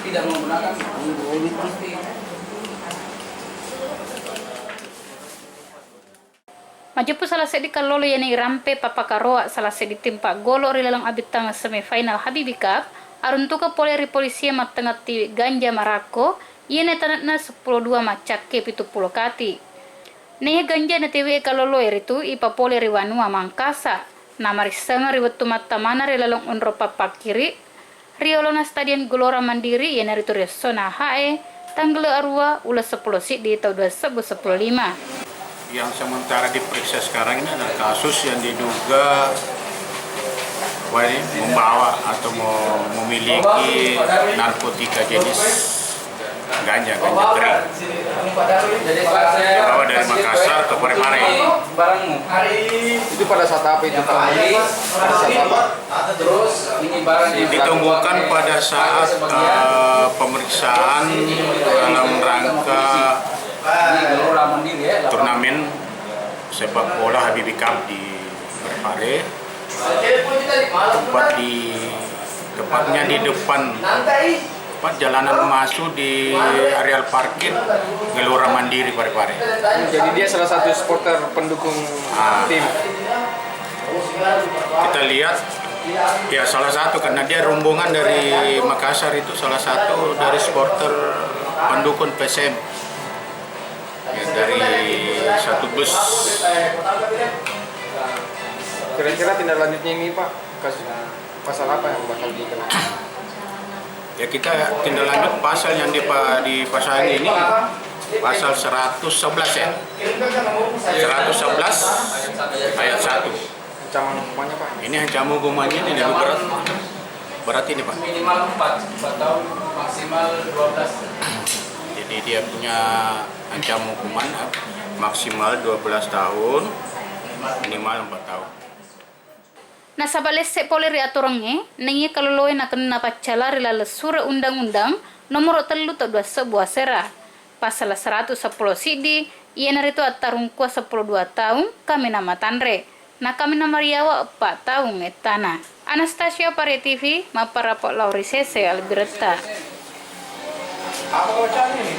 tidak menggunakan Majupu salah sedi kalolo yani rampe papakaroa salah sedi timpa golo rilalang abitang semifinal Habibi Cup aruntuka poleri polisi matengati ganja marako yene tanatna 10-2 macakke 70 kati. Nehe ganja na tewe kalolo eritu ipa poleri wanua mangkasa namarisanga riwetu mata mana rilalang unro papakiri riolona stadion Gelora Mandiri yene ritu resona hae tanggal arua ula 10 di tahun 2015. Yang sementara diperiksa sekarang ini adalah kasus yang diduga membawa atau memiliki narkotika jenis ganja kering. Dibawa dari Makassar ke Parepare. Itu pada saat apa itu? Pada saat apa? Ditemukan pada saat pemeriksaan dalam rangka turnamen sepak bola Habibi Cup di Parepare, tepatnya di depan jalanan masuk di areal parkir Gelora Mandiri Parepare. Jadi dia salah satu supporter pendukung tim. Kita lihat ya salah satu karena dia rombongan dari Makassar, itu salah satu dari supporter pendukung PSM. Ya, dari satu bus. Kira-kira tindak lanjutnya ini Pak, pasal apa yang bakal dikenakan? Ya kita tindak lanjut pasal yang dipasang ini pasal 111 ya. 111 ayat 1. Ancaman hukumannya Pak? Ini ancaman hukumannya ini lebih berat. Berat ini Pak. Minimal 4 tahun, maksimal 12. Jadi dia punya ancaman hukuman maksimal 12 tahun, minimal 4 tahun. Nah sabalese poleri aturangnya, nengi kaloloy na kena pacala rilala sura undang-undang nomor 3 tahun 2011 pasal 110 sidi ia narito atarung kuasa 12 tahun kami nama tanre. Nah kami nama riawa 4 tahun etana. Anastasia Pare TV, maparapok Laurisese Albireta. Apa bacaan ini?